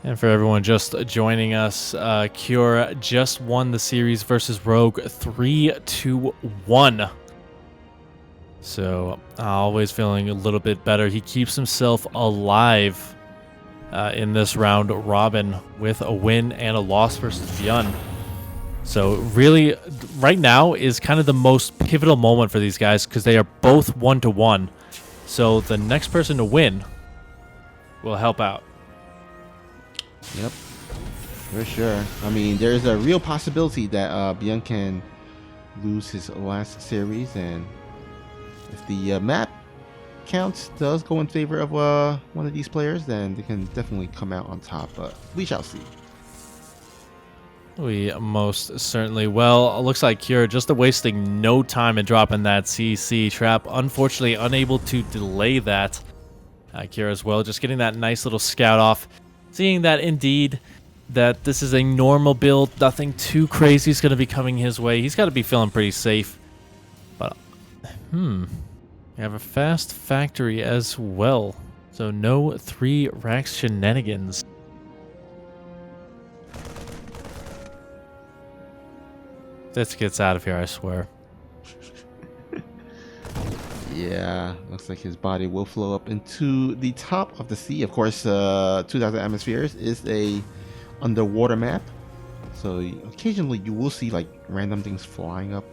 And for everyone just joining us, Cure just won the series versus Rogue 3-1. So always feeling a little bit better. He keeps himself alive in this round robin with a win and a loss versus Byun. So really, right now is kind of the most pivotal moment for these guys because they are both 1-1. So the next person to win will help out. Yep, for sure. I mean, there's a real possibility that Byun can lose his last series, and if the map count does go in favor of one of these players, then they can definitely come out on top, but we shall see. We most certainly will. It looks like Cure just wasting no time in dropping that CC trap. Unfortunately, unable to delay that. Cure as well, just getting that nice little scout off. Seeing that indeed that this is a normal build, nothing too crazy is going to be coming his way. He's got to be feeling pretty safe. But, we have a fast factory as well. So no 3 racks shenanigans. This gets out of here, I swear. Yeah, looks like his body will flow up into the top of the sea. Of course, 2,000 atmospheres is a underwater map, so occasionally you will see like random things flying up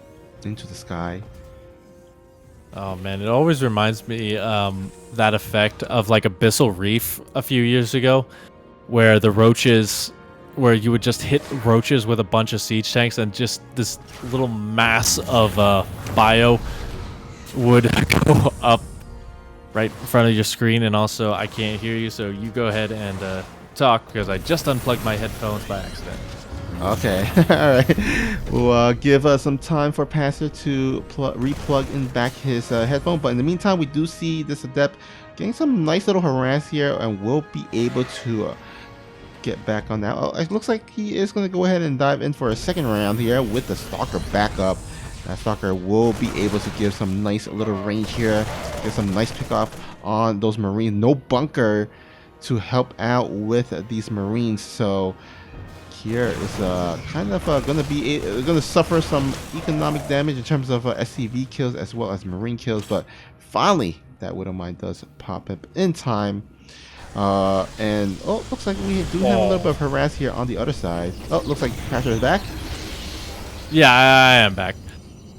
into the sky. Oh man, it always reminds me that effect of like Abyssal Reef a few years ago, where the roaches, where you would just hit roaches with a bunch of siege tanks and just this little mass of bio would go up right in front of your screen. And also I can't hear you, so you go ahead and talk because I just unplugged my headphones by accident. Okay. All right, we'll give us some time for Pastor to replug in back his headphone, but in the meantime we do see this adept getting some nice little harass here, and we'll be able to get back on that. Oh, it looks like he is going to go ahead and dive in for a second round here with the Stalker backup. That Stalker will be able to give some nice little range here, get some nice pick off on those Marines. No bunker to help out with these Marines, so here is kind of going to suffer some economic damage in terms of SCV kills as well as Marine kills, but finally that Widow Mine does pop up in time. And oh, looks like we do have a little bit of harass here on the other side. Oh, looks like Pastor is back. Yeah, I am back.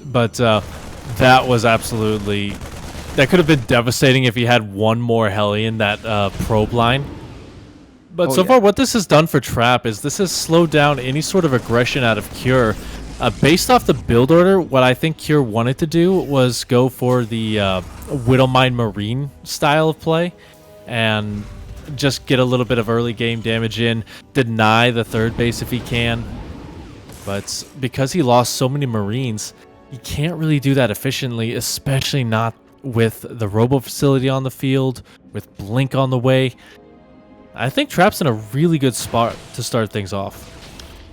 But that was absolutely... That could have been devastating if he had one more heli in that probe line. But so far, what this has done for Trap is this has slowed down any sort of aggression out of Cure. Based off the build order, what I think Cure wanted to do was go for the Widowmine Marine style of play and just get a little bit of early game damage in, deny the third base if he can. But because he lost so many Marines, he can't really do that efficiently, especially not with the Robo facility on the field, with Blink on the way. I think Trap's in a really good spot to start things off.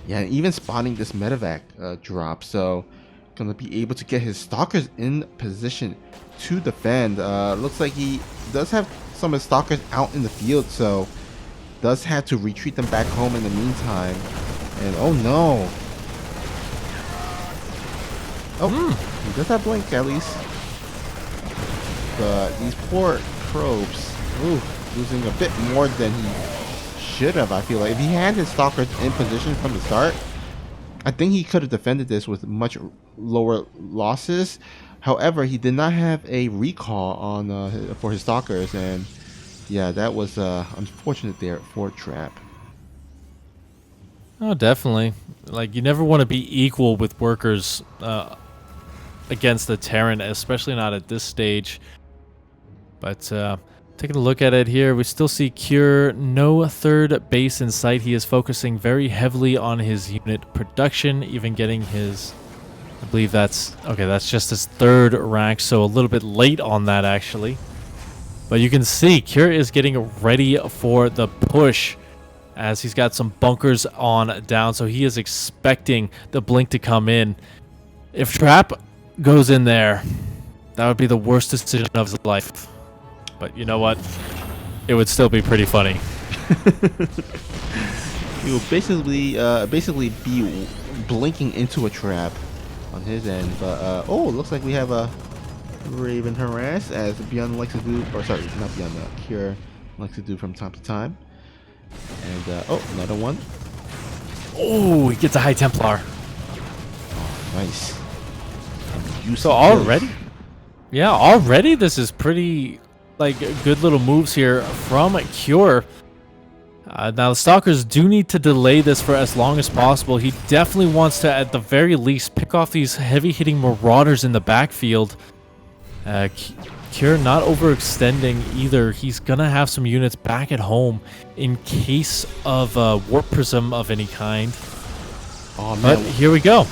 Yeah, and even spotting this medevac drop, so gonna be able to get his Stalkers in position to defend. Looks like he does have some of his Stalkers out in the field, so does have to retreat them back home in the meantime. And oh no. Oh, he does have Blink at least. But these poor probes, losing a bit more than he should have, I feel like. If he had his Stalkers in position from the start, I think he could have defended this with much lower losses. However, he did not have a recall on for his Stalkers, and yeah, that was unfortunate there for Trap. Oh, definitely. Like, you never want to be equal with workers against the Terran, especially not at this stage. But taking a look at it here, we still see Cure, no third base in sight. He is focusing very heavily on his unit production, even getting his... I believe that's just his third rack, so a little bit late on that actually. But you can see Cure is getting ready for the push as he's got some bunkers on down, so he is expecting the Blink to come in. If Trap goes in there, that would be the worst decision of his life. But you know what? It would still be pretty funny. He will basically be blinking into a trap on his end. But oh, looks like we have a Raven harass, as Beyond likes to do, or sorry, not Beyond, Cure likes to do from time to time. And oh, another one. Oh, he gets a High Templar. Oh, nice. So already, yeah, already this is pretty like good little moves here from Cure. Now the Stalkers do need to delay this for as long as possible. He definitely wants to, at the very least, pick off these heavy-hitting Marauders in the backfield. Cure not overextending either. He's gonna have some units back at home in case of Warp Prism of any kind. Oh man, but here we go.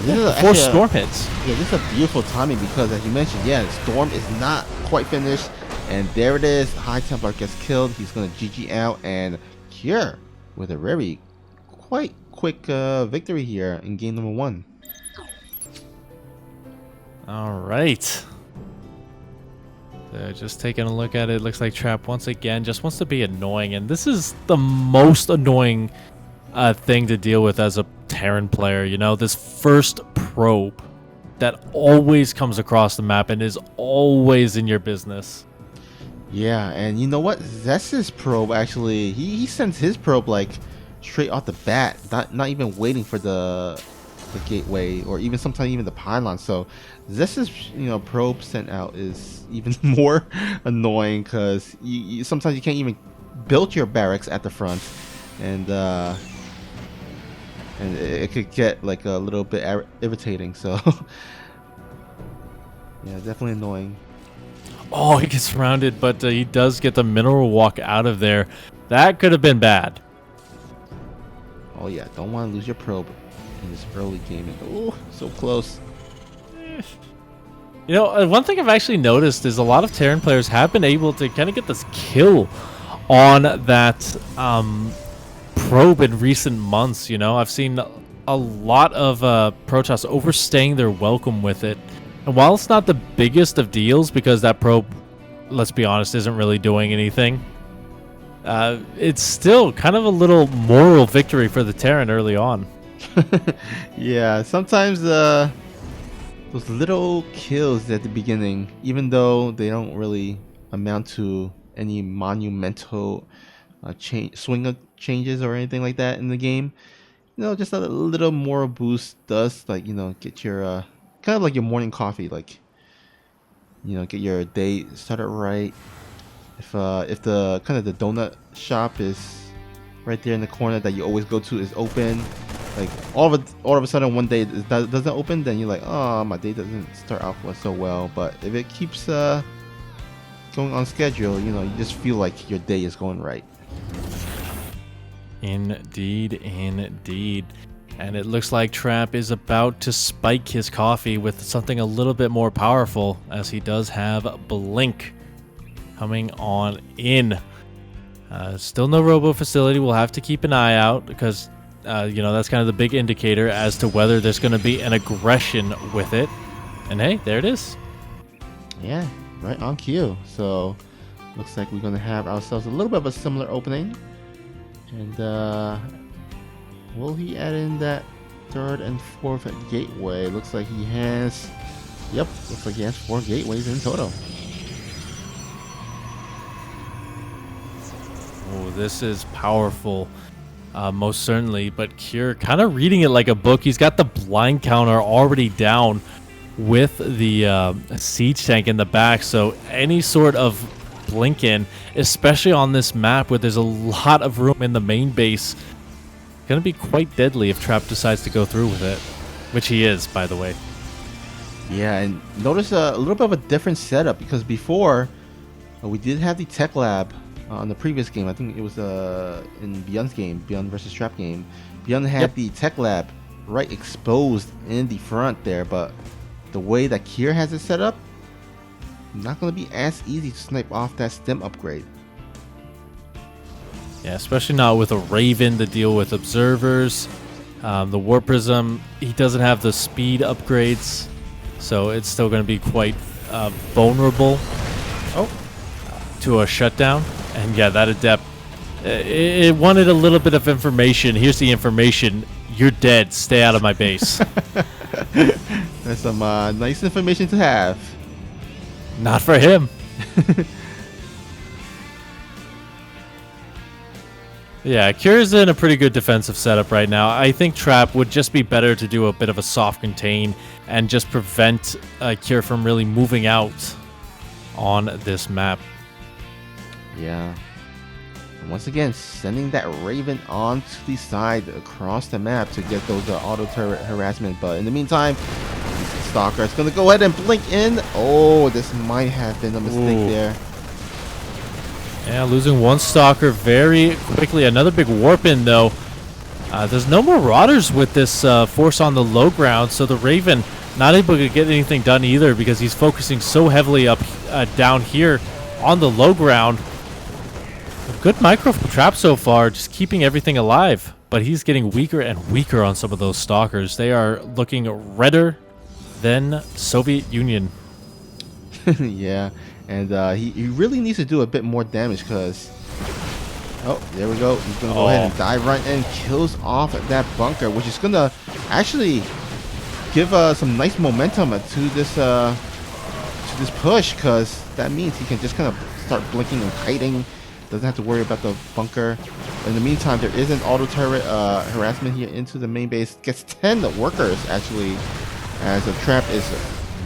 Before Storm hits. Yeah, this is a beautiful timing because, as you mentioned, yeah, the Storm is not quite finished. And there it is. High Templar gets killed. He's going to GG out. And Cure with a very quite quick victory here in game number 1. All right. So just taking a look at it. Looks like Trap once again just wants to be annoying. And this is the most annoying thing to deal with as a Terran player. You know, this first probe that always comes across the map and is always in your business. Yeah, and you know what? Zess's probe actually, he sends his probe like straight off the bat, not even waiting for the gateway or even sometimes even the pylon. So Zess's probe sent out is even more annoying because sometimes you can't even build your barracks at the front, and it could get like a little bit irritating. So yeah, definitely annoying. Oh, he gets surrounded, but he does get the mineral walk out of there. That could have been bad. Oh yeah, don't want to lose your probe in this early game. Oh, so close. You know, one thing I've actually noticed is a lot of Terran players have been able to kind of get this kill on that probe in recent months. You know, I've seen a lot of Protoss overstaying their welcome with it. And while it's not the biggest of deals, because that probe, let's be honest, isn't really doing anything, it's still kind of a little moral victory for the Terran early on. Yeah, sometimes those little kills at the beginning, even though they don't really amount to any monumental swing changes or anything like that in the game, just a little moral boost does, like, get your kind of like your morning coffee, like, get your day started right. If the kind of the donut shop is right there in the corner that you always go to is open, like all of a sudden one day it doesn't open, then you're like, oh, my day doesn't start off so well. But if it keeps going on schedule, you just feel like your day is going right. Indeed, indeed. And it looks like Trap is about to spike his coffee with something a little bit more powerful, as he does have Blink coming on in. Still no robo facility. We'll have to keep an eye out because, that's kind of the big indicator as to whether there's going to be an aggression with it. And hey, there it is. Yeah, right on cue. So looks like we're going to have ourselves a little bit of a similar opening. And will he add in that third and fourth gateway? Looks like he has... Yep, looks like he has 4 gateways in total. Oh, this is powerful, most certainly. But Cure kind of reading it like a book. He's got the blind counter already down with the siege tank in the back. So any sort of blink in, especially on this map where there's a lot of room in the main base, going to be quite deadly if Trap decides to go through with it, which he is, by the way. Yeah, and notice a little bit of a different setup, because before we did have the tech lab on the previous game. I think it was in Beyond's game, Beyond versus Trap game. Beyond had the tech lab right exposed in the front there, but the way that Cure has it set up, not going to be as easy to snipe off that stem upgrade. Yeah, especially not with a Raven to deal with observers. The Warp Prism, he doesn't have the speed upgrades, so it's still going to be quite vulnerable to a shutdown. And yeah, that Adept It wanted a little bit of information. Here's the information. You're dead. Stay out of my base. That's some nice information to have. Not for him. Yeah, Cure's in a pretty good defensive setup right now. I think Trap would just be better to do a bit of a soft contain and just prevent Cure from really moving out on this map. Yeah. And once again, sending that Raven onto the side across the map to get those auto turret harassment. But in the meantime, Stalker is going to go ahead and blink in. Oh, this might have been a mistake there. Yeah, losing one Stalker very quickly. Another big warp in, though. There's no Marauders with this force on the low ground, so the Raven not able to get anything done either because he's focusing so heavily up down here on the low ground. A good micro from Trap so far, just keeping everything alive. But he's getting weaker and weaker on some of those Stalkers. They are looking redder than Soviet Union. Yeah. And he really needs to do a bit more damage because... Oh, there we go. He's going to go ahead and dive right in, kills off that bunker, which is going to actually give some nice momentum to this push, because that means he can just kind of start blinking and kiting. Doesn't have to worry about the bunker. In the meantime, there is an auto turret harassment here into the main base. Gets 10 workers, actually, as the Trap is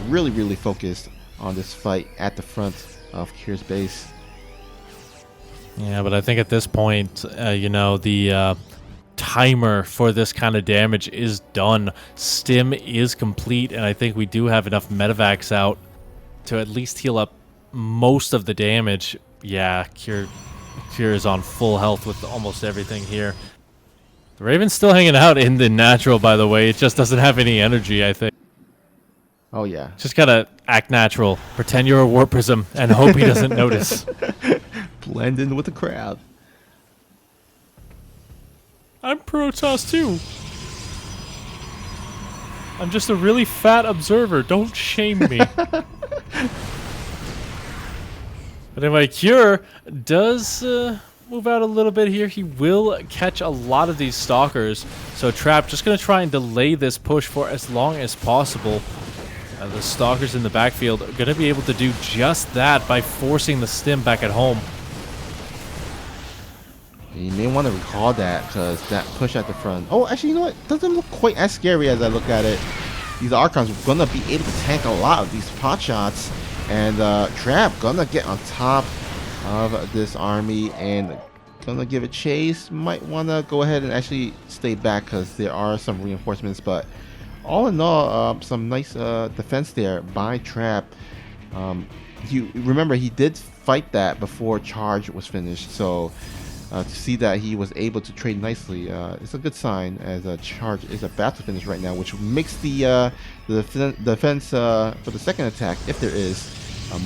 really, really focused on this fight at the front of Cure's base. Yeah, but I think at this point, you know, the timer for this kind of damage is done. Stim is complete, and I think we do have enough medevacs out to at least heal up most of the damage. Yeah, Cure is on full health with almost everything here. The Raven's still hanging out in the natural, by the way. It just doesn't have any energy, I think. Oh, yeah. Just gotta act natural. Pretend you're a Warp Prism and hope he doesn't notice. Blend in with the crowd. I'm Protoss too. I'm just a really fat observer. Don't shame me. But anyway, Cure does move out a little bit here. He will catch a lot of these Stalkers. So Trap just going to try and delay this push for as long as possible. The Stalkers in the backfield are going to be able to do just that by forcing the Stim back at home. You may want to recall that, because that push at the front... Oh, actually, you know what? Doesn't look quite as scary as I look at it. These Archons are going to be able to tank a lot of these pot shots. And Trap going to get on top of this army and going to give it chase. Might want to go ahead and actually stay back, because there are some reinforcements. But all in all, some nice defense there by Trap. You remember, he did fight that before Charge was finished. So... to see that he was able to trade nicely, it's a good sign, as a Charge is about to finish right now, which makes the defense for the second attack, if there is,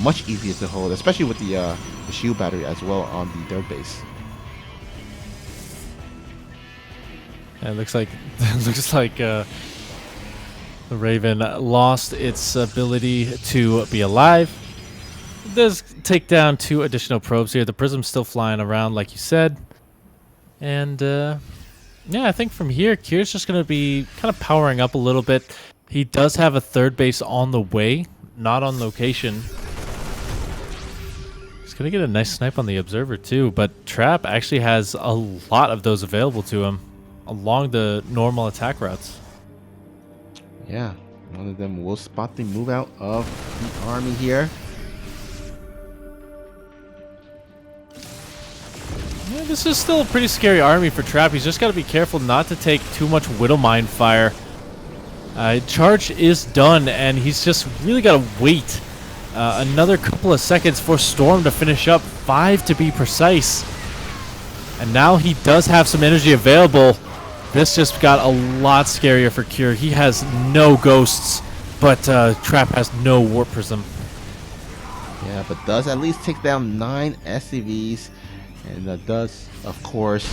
much easier to hold, especially with the shield battery as well on the third base. And it looks like the Raven lost its ability to be alive. It does take down 2 additional probes here. The Prism's still flying around, like you said. And, yeah, I think from here, Cure's just going to be kind of powering up a little bit. He does have a third base on the way, not on location. He's going to get a nice snipe on the Observer, too. But Trap actually has a lot of those available to him along the normal attack routes. Yeah, one of them will spot the move out of the army here. Yeah, this is still a pretty scary army for Trap. He's just got to be careful not to take too much Widowmine fire. Charge is done, and he's just really got to wait another couple of seconds for Storm to finish up. 5 to be precise. And now he does have some energy available. This just got a lot scarier for Cure. He has no ghosts, but Trap has no Warp Prism. Yeah, but does at least take down 9 SCVs. And that does, of course,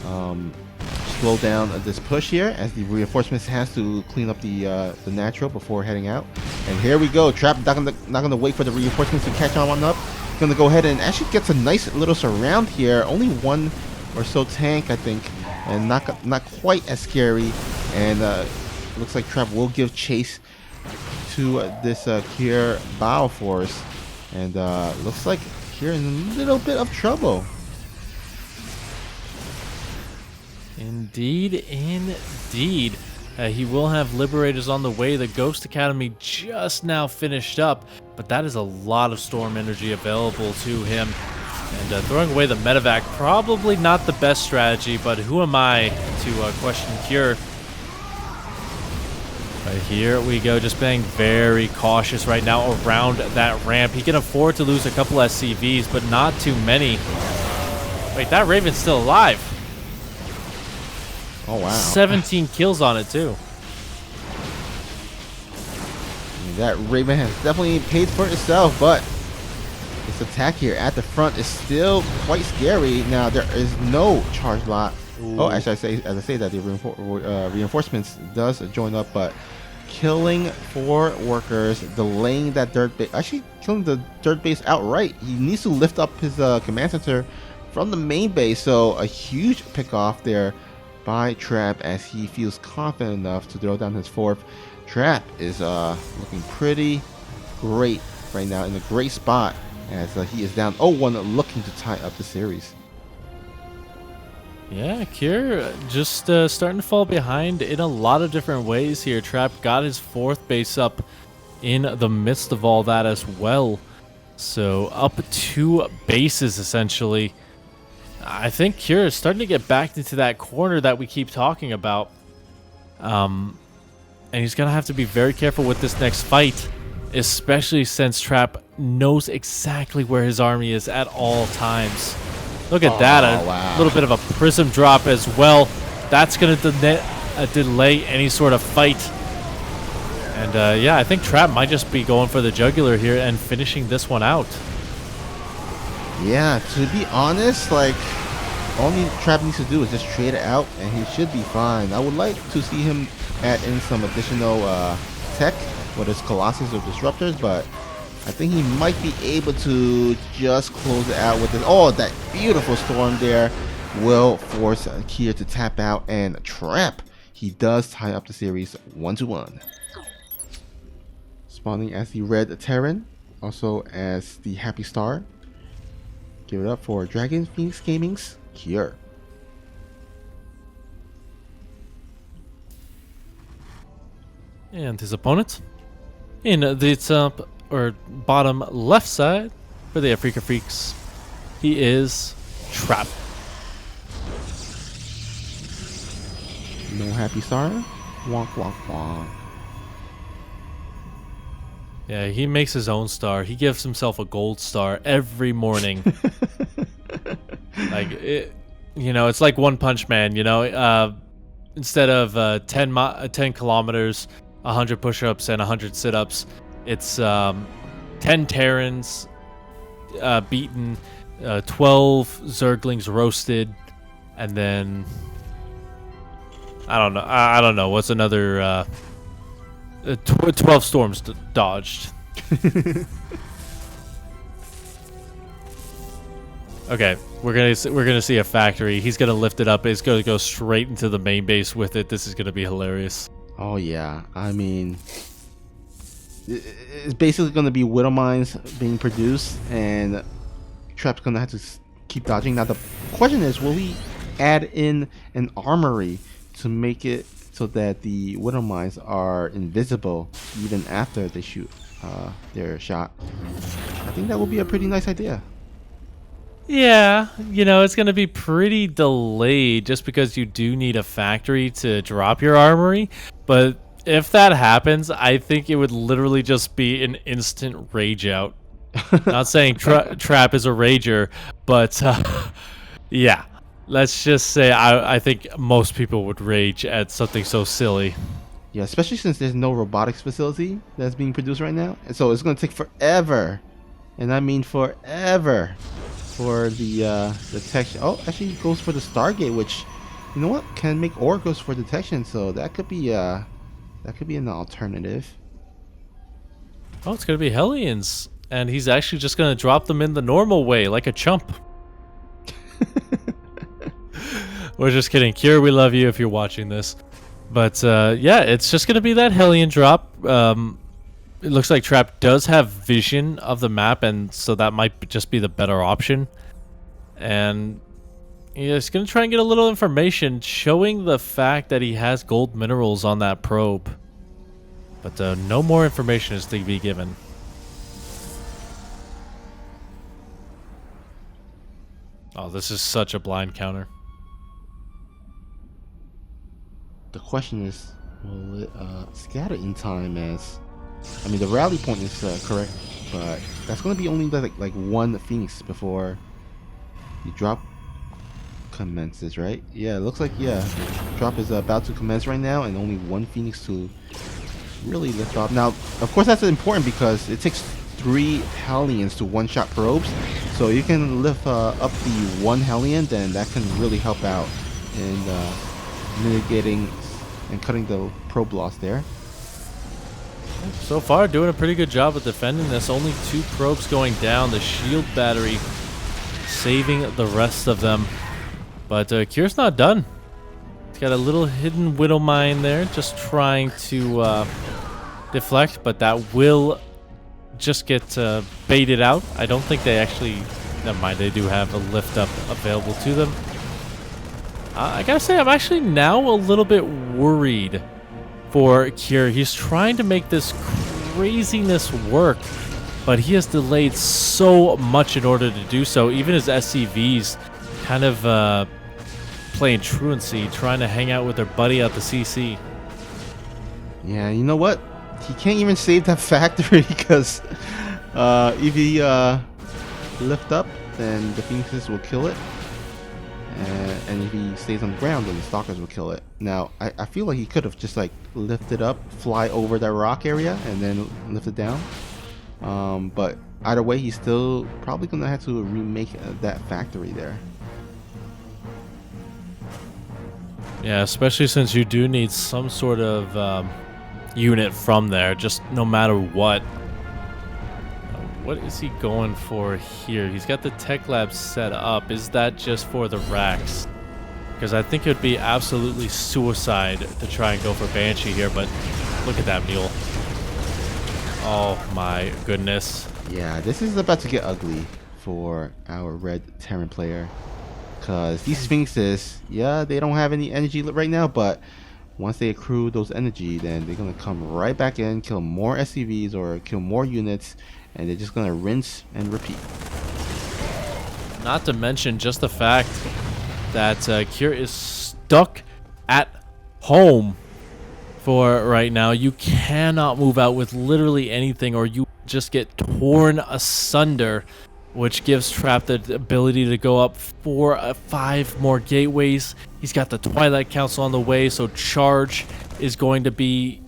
slow down this push here, as the reinforcements has to clean up the natural before heading out. And here we go. Trap not gonna wait for the reinforcements to catch on up. gonna go ahead and actually gets a nice little surround here. Only one or so tank, I think, and not quite as scary. And looks like Trap will give chase to this Kier Bao Force, and looks like Kier in a little bit of trouble. Indeed, indeed. He will have Liberators on the way. The Ghost Academy just now finished up, but that is a lot of Storm energy available to him. And throwing away the Medevac, probably not the best strategy, but who am I to question Cure? Right, here we go, just being very cautious right now around that ramp. He can afford to lose a couple SCVs, but not too many. Wait, that Raven's still alive. Oh, wow. 17 kills on it, too. That Raven has definitely paid for itself, but this attack here at the front is still quite scary. Now, there is no charge lot. Ooh. Oh, actually, as I say that, the reinforcements does join up, but killing 4 workers, delaying that dirt base, actually killing the dirt base outright. He needs to lift up his command center from the main base, so a huge pick off there by Trap as he feels confident enough to throw down his 4th. Trap is looking pretty great right now, in a great spot as he is down 0-1, looking to tie up the series. Yeah, Kier just starting to fall behind in a lot of different ways here. Trap got his 4th base up in the midst of all that as well. So up 2 bases essentially. I think Kier is starting to get back into that corner that we keep talking about. And he's going to have to be very careful with this next fight, especially since Trap knows exactly where his army is at all times. Look at that, a little bit of a prism drop as well. That's going to delay any sort of fight. And yeah, I think Trap might just be going for the jugular here and finishing this one out. Yeah, to be honest, like, only Trap needs to do is just trade it out and he should be fine. I would like to see him add in some additional tech, whether it's Colossus or Disruptors, but I think he might be able to just close it out with this. Oh, that beautiful storm there will force Kier to tap out, and Trap, he does tie up the series 1-1. Spawning as the Red Terran, also as the Happy Star. Give it up for Dragon Phoenix Gaming's Kier. And his opponent in the top or bottom left side for the Afrika Freaks, he is Trap. No Happy Star? Wonk, wonk, wonk. Yeah, he makes his own star. He gives himself a gold star every morning. Like, you know, it's like One Punch Man, you know? Instead of 10 kilometers, 100 push-ups, and 100 sit-ups, it's 10 Terrans beaten, 12 Zerglings roasted, and then I don't know what's another 12 storms dodged. Okay, we're gonna see a factory. He's gonna lift it up. It's gonna go straight into the main base with it. This is gonna be hilarious. Oh yeah, I mean, it's basically gonna be Widow Mines being produced, and Trap's gonna have to keep dodging. Now the question is, will he add in an armory to make it so that the Widow Mines are invisible even after they shoot their shot? I think that would be a pretty nice idea. Yeah, you know, it's going to be pretty delayed just because you do need a factory to drop your armory. But if that happens, I think it would literally just be an instant rage out. Not saying Trap is a rager, but yeah, let's just say I think most people would rage at something so silly. Yeah, especially since there's no robotics facility that's being produced right now. And so it's going to take forever, and I mean forever, for the detection. Oh, actually it goes for the Stargate, which, you know what, can make oracles for detection, so that could be an alternative. Oh, it's gonna be Hellions and he's actually just gonna drop them in the normal way, like a chump. We're just kidding. Kier, we love you if you're watching this. But yeah, it's just gonna be that Hellion drop. It looks like Trap does have vision of the map, and so that might just be the better option. And he's gonna try and get a little information showing the fact that he has gold minerals on that probe. But no more information is to be given. Oh, this is such a blind counter. The question is, will it scatter in time? As I mean, the rally point is correct, but that's going to be only like one Phoenix before the drop commences, right? Yeah, it looks like, yeah, drop is about to commence right now, and only one Phoenix to really lift off. Now, of course, that's important because it takes 3 Hellions to one-shot probes, so you can lift up the 1 Hellion, then that can really help out in mitigating and cutting the probe loss there. So far, doing a pretty good job of defending this. Only 2 probes going down. The shield battery saving the rest of them. But Kier's not done. He's got a little hidden Widow Mine there, just trying to deflect, but that will just get baited out. I don't think they actually... Never mind, they do have a lift up available to them. I gotta say, I'm actually now a little bit worried for Kier. He's trying to make this craziness work, but he has delayed so much in order to do so. Even his SCVs kind of playing truancy, trying to hang out with their buddy at the CC. Yeah, you know what? He can't even save that factory because if he lift up, then the Phoenixes will kill it. And if he stays on the ground, then the Stalkers will kill it. Now, I feel like he could have just like lifted up, fly over that rock area, and then lift it down. But either way, he's still probably going to have to remake that factory there. Yeah, especially since you do need some sort of unit from there, just no matter what. What is he going for here? He's got the tech lab set up. Is that just for the racks? Because I think it would be absolutely suicide to try and go for Banshee here, but look at that mule. Oh my goodness. Yeah, this is about to get ugly for our red Terran player. Because these Sphinxes, yeah, they don't have any energy right now, but once they accrue those energy, then they're going to come right back in, kill more SCVs or kill more units, and they're just going to rinse and repeat. Not to mention just the fact that Kier is stuck at home for right now. You cannot move out with literally anything, or you just get torn asunder, which gives Trap the ability to go up 4 or 5 more gateways. He's got the Twilight Council on the way, so charge is going to be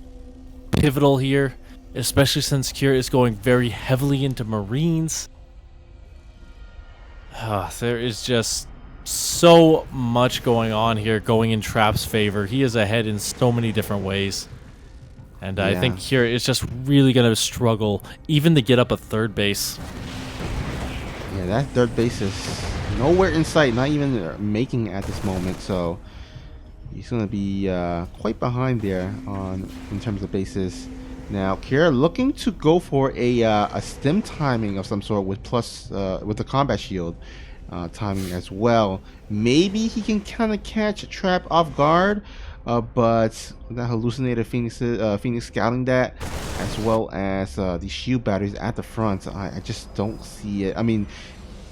pivotal here, especially since Kier is going very heavily into Marines. There is just so much going on here going in Trap's favor. He is ahead in so many different ways. And I think Kier is just really going to struggle even to get up a third base. Yeah, that third base is nowhere in sight, not even making it at this moment. So he's going to be quite behind there in terms of bases. Now, Kier looking to go for a stim timing of some sort with with the combat shield timing as well. Maybe he can kind of catch Trap off guard, but that hallucinated Phoenix scouting that, as well as the shield batteries at the front, I just don't see it. I mean,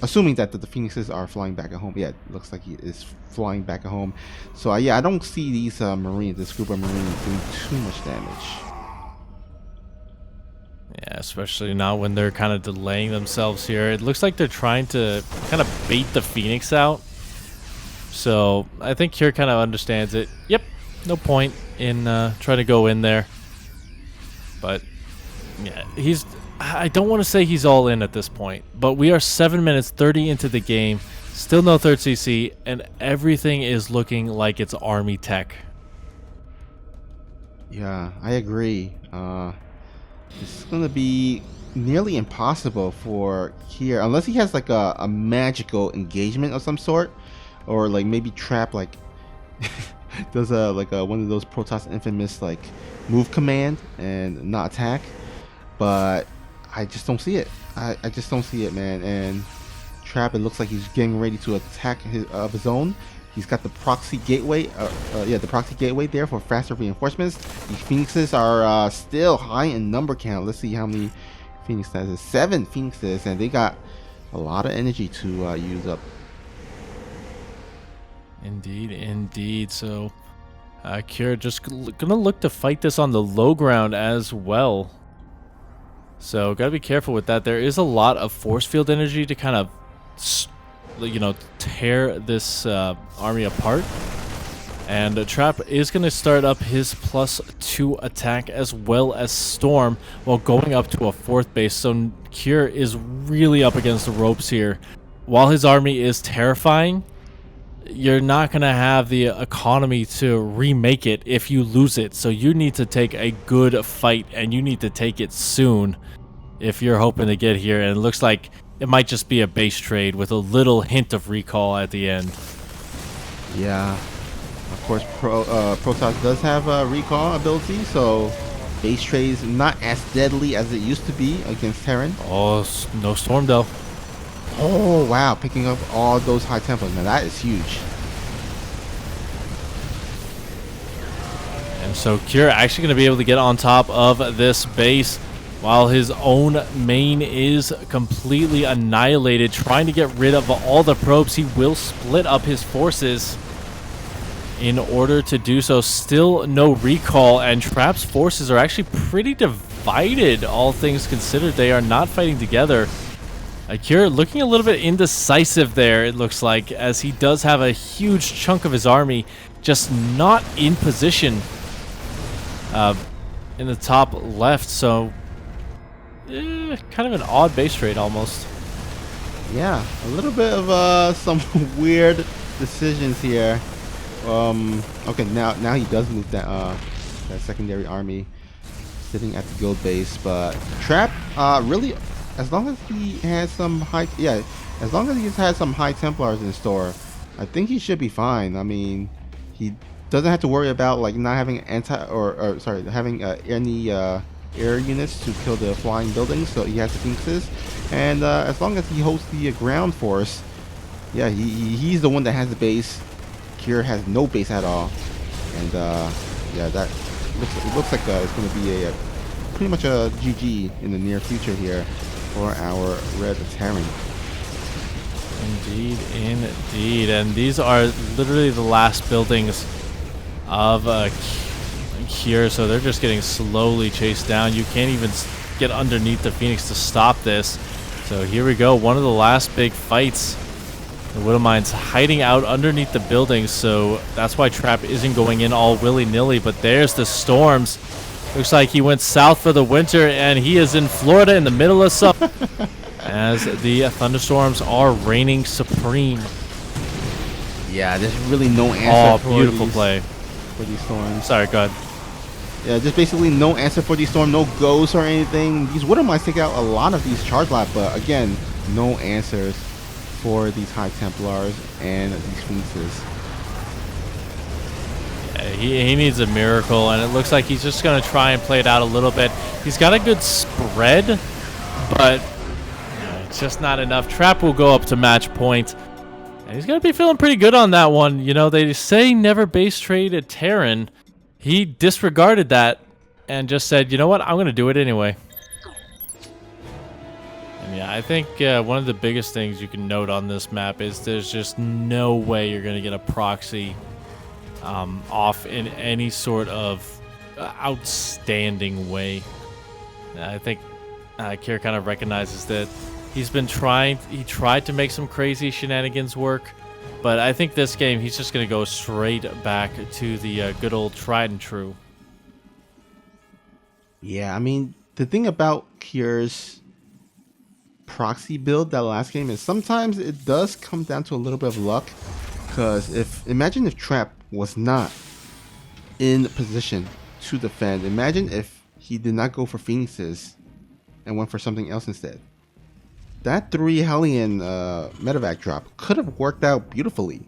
assuming that the Phoenixes are flying back at home. Yeah, it looks like he is flying back at home. So yeah, I don't see these Marines, this group of Marines, doing too much damage. Yeah, especially now when they're kind of delaying themselves here. It looks like they're trying to kind of bait the Phoenix out. So I think Kier kind of understands it. Yep, no point in trying to go in there. But yeah, I don't want to say he's all in at this point, but we are 7 minutes 30 into the game. Still no third CC, and everything is looking like it's army tech. Yeah, I agree. This is going to be nearly impossible for Kier, unless he has like a magical engagement of some sort, or like maybe trap like does one of those Protoss infamous like move command and not attack. But I just don't see it. I just don't see it, man. And Trap, it looks like he's getting ready to attack his own. He's got the proxy gateway, the proxy gateway there for faster reinforcements. These Phoenixes are still high in number count. Let's see how many Phoenix that is. 7 Phoenixes, and they got a lot of energy to use up. Indeed, indeed. So, Kira just gonna look to fight this on the low ground as well. So, gotta be careful with that. There is a lot of force field energy to kind of, tear this army apart. And Trap is going to start up his +2 attack as well as Storm while going up to a 4th base. So Kier is really up against the ropes here. While his army is terrifying, you're not going to have the economy to remake it if you lose it. So you need to take a good fight, and you need to take it soon if you're hoping to get here. And it looks like it might just be a base trade with a little hint of recall at the end. Yeah. Of course, Protoss does have a recall ability, so base trade is not as deadly as it used to be against Terran. Oh, no Storm though. Oh, wow. Picking up all those high tempos. Now, that is huge. And so Kira actually going to be able to get on top of this base while his own main is completely annihilated. Trying to get rid of all the probes, he will split up his forces in order to do so. Still no recall, and Trap's forces are actually pretty divided, all things considered. They are not fighting together. Akira looking a little bit indecisive there, it looks like, as he does have a huge chunk of his army just not in position in the top left. So kind of an odd base trade almost. Yeah, a little bit of some weird decisions here. Okay, now he does move that secondary army sitting at the guild base, but Trap really, as long as he has some as long as he's had some high Templars in store, I think he should be fine. I mean, he doesn't have to worry about like not having having any air units to kill the flying buildings, so he has the Phoenixes, and as long as he holds the ground force, yeah, he's the one that has the base. Kier has no base at all, and yeah, that looks like it's going to be a pretty much a GG in the near future here for our Red Terran. Indeed, indeed, and these are literally the last buildings of Kier, so they're just getting slowly chased down. You can't even get underneath the Phoenix to stop this. So here we go, one of the last big fights. The Widowmine's hiding out underneath the buildings, so that's why Trap isn't going in all willy-nilly. But there's the Storms. Looks like he went south for the winter, and he is in Florida in the middle of summer as the thunderstorms are reigning supreme. Yeah, there's really no answer for beautiful play for these storms. Sorry, go ahead. Yeah, just basically no answer for these storms, no ghosts or anything. These Widowmines take out a lot of these charge lab, but again, no answers for these High Templars and these Phoenixes. Yeah, he needs a miracle, and it looks like he's just going to try and play it out a little bit. He's got a good spread, but it's just not enough. Trap will go up to match point, and he's going to be feeling pretty good on that one. You know, they say never base trade a Terran. He disregarded that and just said, you know what, I'm going to do it anyway. And yeah, I think one of the biggest things you can note on this map is there's just no way you're going to get a proxy off in any sort of outstanding way. I think Kier kind of recognizes that he's been he tried to make some crazy shenanigans work, but I think this game he's just going to go straight back to the good old tried and true. Yeah, I mean, the thing about Kier's proxy build that last game is sometimes it does come down to a little bit of luck, because imagine if Trap was not in position to defend. Imagine if he did not go for Phoenixes and went for something else instead. That 3 Hellion medevac drop could have worked out beautifully.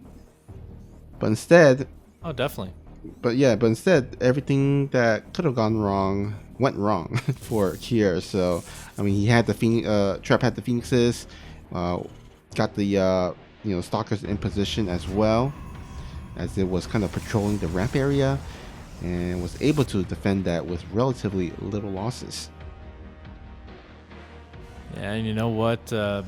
But instead... Oh, definitely. But instead, everything that could have gone wrong went wrong for Kier. So, I mean, he had the Trap had the Phoenixes, got the Stalkers in position as well, as it was kind of patrolling the ramp area, and was able to defend that with relatively little losses. Yeah, and you know what? I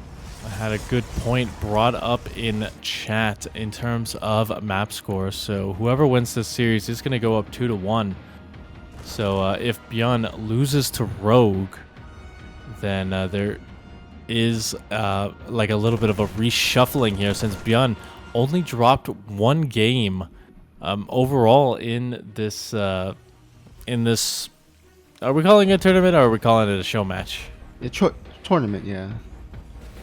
had a good point brought up in chat in terms of map score. So whoever wins this series is going to go up 2-1. So if Bjorn loses to Rogue, then there is like a little bit of a reshuffling here, since Bjorn only dropped 1 game overall in this. Are we calling it a tournament, or are we calling it a show match? Tournament, yeah.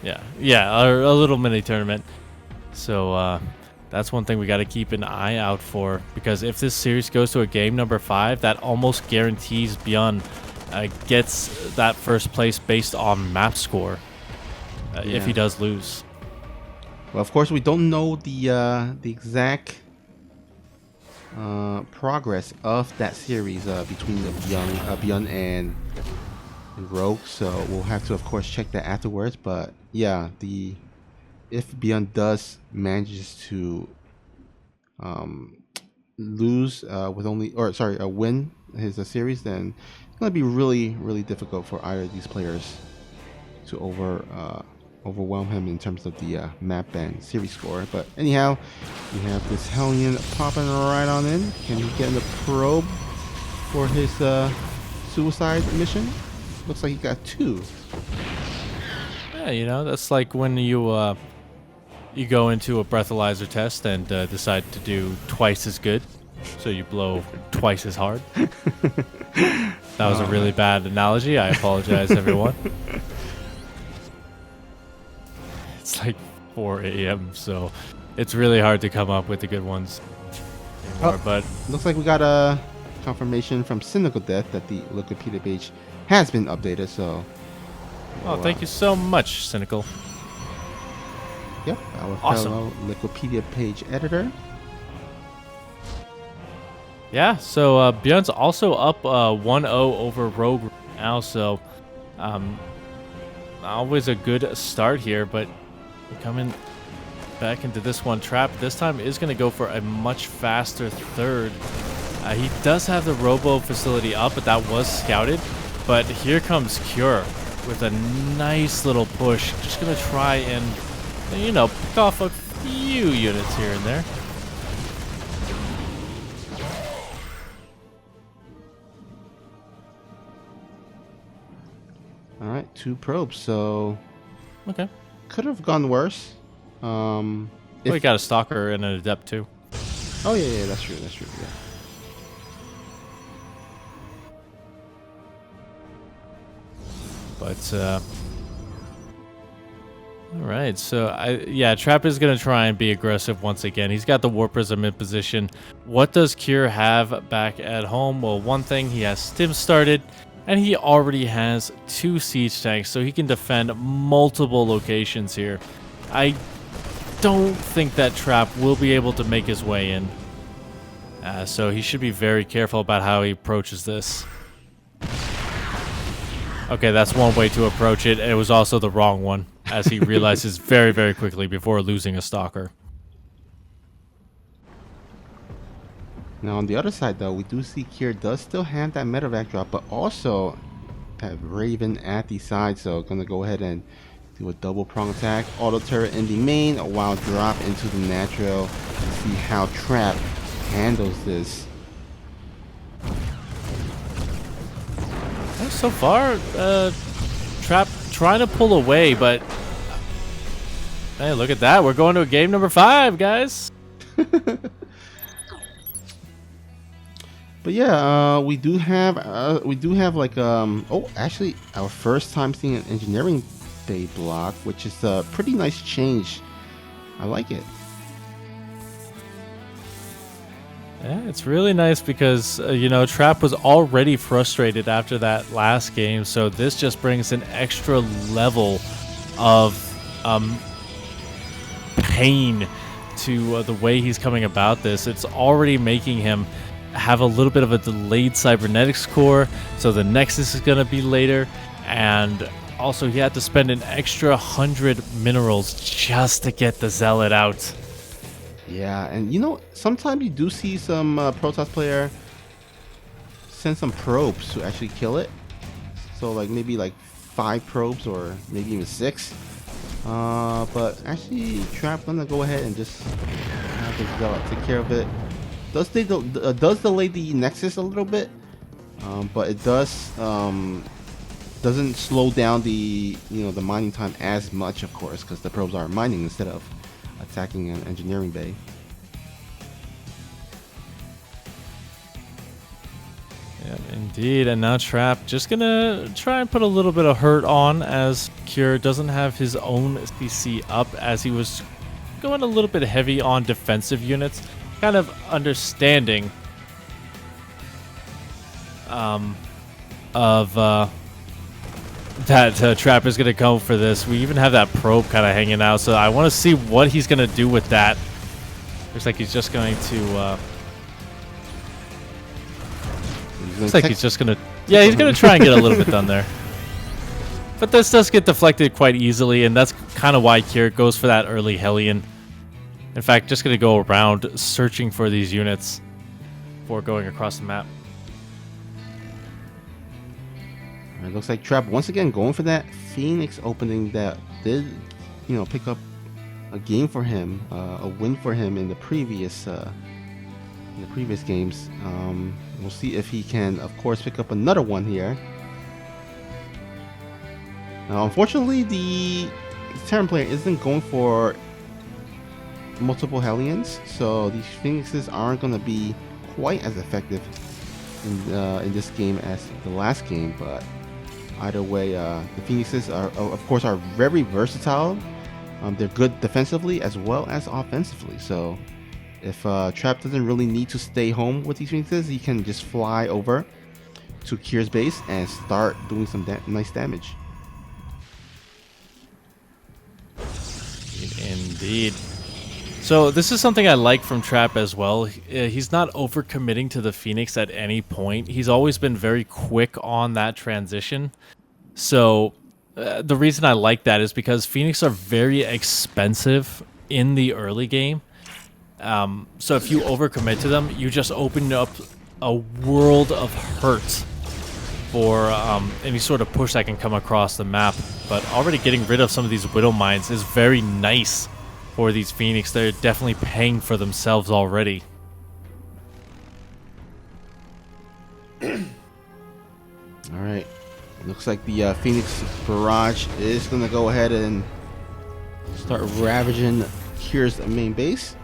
Yeah, a little mini tournament. So that's one thing we got to keep an eye out for, because if this series goes to a game number 5, that almost guarantees Bjorn gets that first place based on map score if he does lose. Well, of course, we don't know the exact progress of that series between the Bjorn and Rogue, so we'll have to, of course, check that afterwards. But yeah, if Bjorn does manages to lose win his series, then it's gonna be really, really difficult for either of these players to overwhelm him in terms of the map and series score. But anyhow, we have this Hellion popping right on in. Can he get in the probe for his suicide mission? Looks like he got 2. Yeah, that's like when you go into a breathalyzer test and decide to do twice as good, so you blow twice as hard. That was a really bad analogy. I apologize, everyone. It's like 4 a.m., so it's really hard to come up with the good ones anymore. But looks like we got a confirmation from Cynical Death that the Wikipedia page has been updated. So, thank you so much, Cynical. Yep, our Awesome. fellow Wikipedia page editor. Yeah, so Bjorn's also up 1-0 over Rogue now, so always a good start here, but coming back into this one, Trap this time is going to go for a much faster third. He does have the Robo facility up, but that was scouted. But here comes Cure with a nice little push. Just going to try and, pick off a few units here and there. All right, 2 probes. So, Okay. could have gone worse. We got a Stalker and an Adept too. Oh yeah, that's true. Yeah. But all right, so Trap is gonna try and be aggressive once again. He's got the War Prism in position. What does Kier have back at home? Well, one thing, he has Stim started, and he already has 2 siege tanks, so he can defend multiple locations here. I don't think that Trap will be able to make his way in, so he should be very careful about how he approaches this. Okay, that's one way to approach it. It was also the wrong one, as he realizes very, very quickly before losing a Stalker. Now on the other side, though, we do see Kier does still have that medevac drop, but also have Raven at the side. So gonna go ahead and do a double prong attack, auto turret in the main, while drop into the natural. See how Trap handles this. So far, Trap trying to pull away, but hey, look at that. We're going to a game number 5, guys. But yeah, we do have like actually our first time seeing an engineering bay block, which is a pretty nice change. I like it. Yeah, it's really nice because, you know, Trap was already frustrated after that last game, so this just brings an extra level of pain to the way he's coming about this. It's already making him have a little bit of a delayed cybernetics core, so the Nexus is going to be later, and also he had to spend an extra 100 minerals just to get the Zealot out. Yeah, and you know, sometimes you do see some Protoss player send some probes to actually kill it. So like maybe like 5 probes or maybe even 6. But actually, Trap gonna go ahead and just have the Zealot take care of it. Does delay the Nexus a little bit, but it doesn't slow down the the mining time as much, of course, because the probes are mining instead of attacking an engineering bay. Yeah, indeed, and now Trap just gonna try and put a little bit of hurt on, as Cure doesn't have his own CC up, as he was going a little bit heavy on defensive units, kind of understanding that Trap is gonna go for this. We even have that probe kind of hanging out, so I want to see what he's gonna do with that. Looks like he's just going to. Looks like he's just gonna. Yeah, he's gonna try and get a little bit done there. But this does get deflected quite easily, and that's kind of why Kier goes for that early Hellion. In fact, just gonna go around searching for these units before going across the map. It looks like Trap once again going for that Phoenix opening that did, pick up a game for him, a win for him in the previous games. We'll see if he can, of course, pick up another one here. Now, unfortunately, the Terran player isn't going for multiple Hellions, so these Phoenixes aren't going to be quite as effective in this game as the last game. But either way, the Phoenixes are, of course, are very versatile. They're good defensively as well as offensively. So if Trap doesn't really need to stay home with these Phoenixes, he can just fly over to Kier's base and start doing some nice damage. Indeed. So this is something I like from Trap as well. He's not overcommitting to the Phoenix at any point. He's always been very quick on that transition. So the reason I like that is because Phoenix are very expensive in the early game. So if you overcommit to them, you just open up a world of hurt for any sort of push that can come across the map. But already getting rid of some of these Widow Mines is very nice for these Phoenix. They're definitely paying for themselves already. Alright, looks like the Phoenix Barrage is going to go ahead and start ravaging Kier's main base.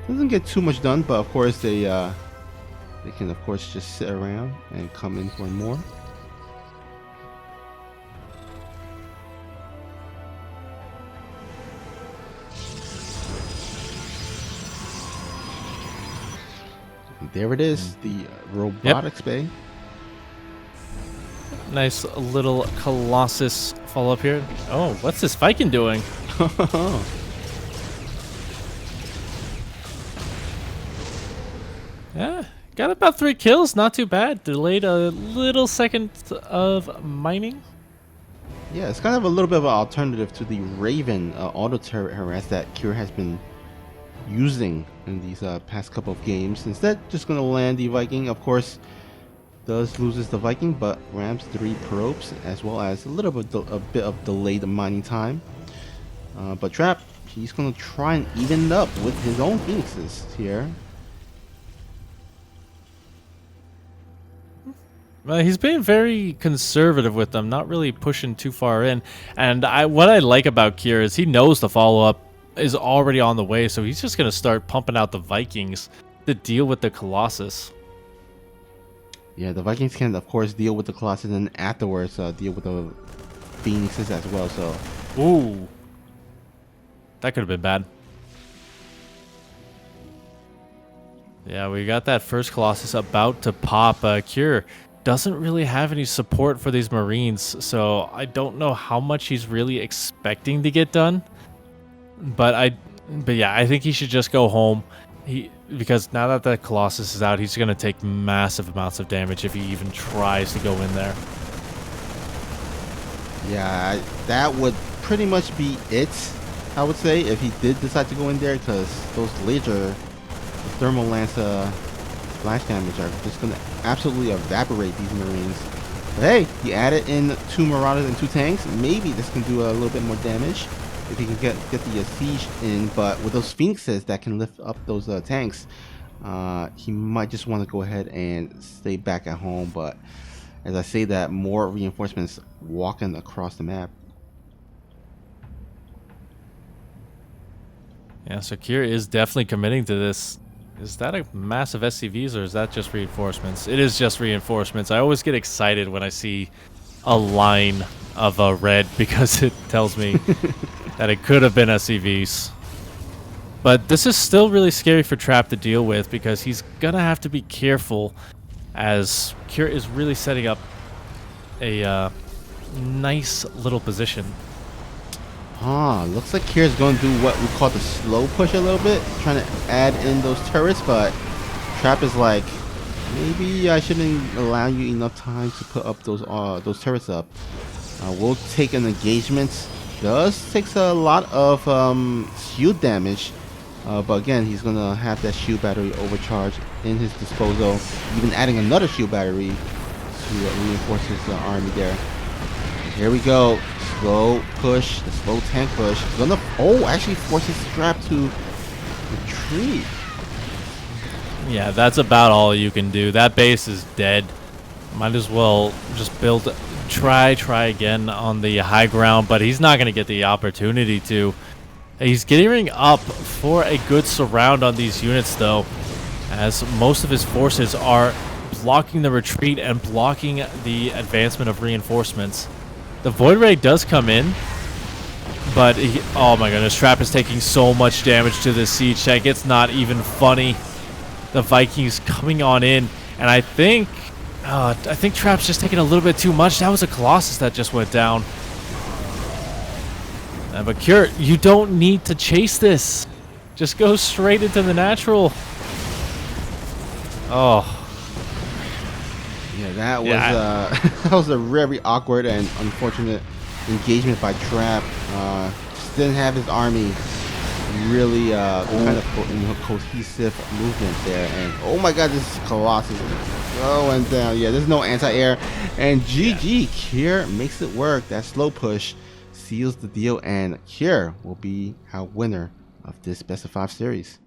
Doesn't get too much done, but of course they can of course just sit around and come in for more. There it is, the robotics bay. Nice little Colossus follow up here. Oh, what's this Viking doing? Yeah, got about 3 kills. Not too bad. Delayed a little second of mining. Yeah, it's kind of a little bit of an alternative to the Raven auto turret harass that Kier has been using in these past couple of games. Instead, just going to land the Viking. Of course, loses the Viking, but rams 3 probes as well as a bit of delayed mining time. But Trap, he's going to try and even it up with his own Phoenixes here. He's being very conservative with them, not really pushing too far in. And what I like about Kier is he knows the follow-up is already on the way, so he's just going to start pumping out the Vikings to deal with the Colossus. Yeah, the Vikings can, of course, deal with the Colossus and afterwards deal with the Phoenixes as well. So, ooh, that could have been bad. Yeah, we got that first Colossus about to pop. Cure doesn't really have any support for these Marines, so I don't know how much he's really expecting to get done. But yeah, I think he should just go home. Because now that the Colossus is out, he's gonna take massive amounts of damage if he even tries to go in there. Yeah, that would pretty much be it, I would say, if he did decide to go in there, because those laser, the thermal lance splash damage are just going to absolutely evaporate these Marines. But hey, he added in 2 Marauders and 2 tanks. Maybe this can do a little bit more damage if he can get the siege in. But with those Phoenixes that can lift up those tanks, he might just want to go ahead and stay back at home. But as I say that, more reinforcements walking across the map. Yeah, so Kira is definitely committing to this. Is that a massive SCVs or is that just reinforcements? It is just reinforcements. I always get excited when I see a line of red because it tells me that it could have been SCVs. But this is still really scary for Trap to deal with because he's going to have to be careful as Kira is really setting up a nice little position. Looks like Kira's going to do what we call the slow push a little bit, trying to add in those turrets, but Trap is like, maybe I shouldn't allow you enough time to put up those turrets up. We'll take an engagement. Takes a lot of shield damage, but again, he's going to have that shield battery overcharge in his disposal, even adding another shield battery to reinforce his army there. Here we go. Slow push, the slow tank push. Gonna actually forces Trap to retreat. Yeah, that's about all you can do. That base is dead. Might as well just try again on the high ground, but he's not gonna get the opportunity to. He's gearing up for a good surround on these units though, as most of his forces are blocking the retreat and blocking the advancement of reinforcements. The Void Ray does come in, but oh my goodness, Trap is taking so much damage to this siege tank. It's not even funny. The Vikings coming on in, and I think Trap's just taking a little bit too much. That was a Colossus that just went down. But Cure, you don't need to chase this. Just go straight into the natural. Oh. Yeah, that was that was a very awkward and unfortunate engagement by Trap. Just didn't have his army really kind of in a cohesive movement there. And oh my God, this Colossus going down. Yeah, there's no anti-air. And GG, Kier makes it work. That slow push seals the deal, and Kier will be our winner of this best of 5 series.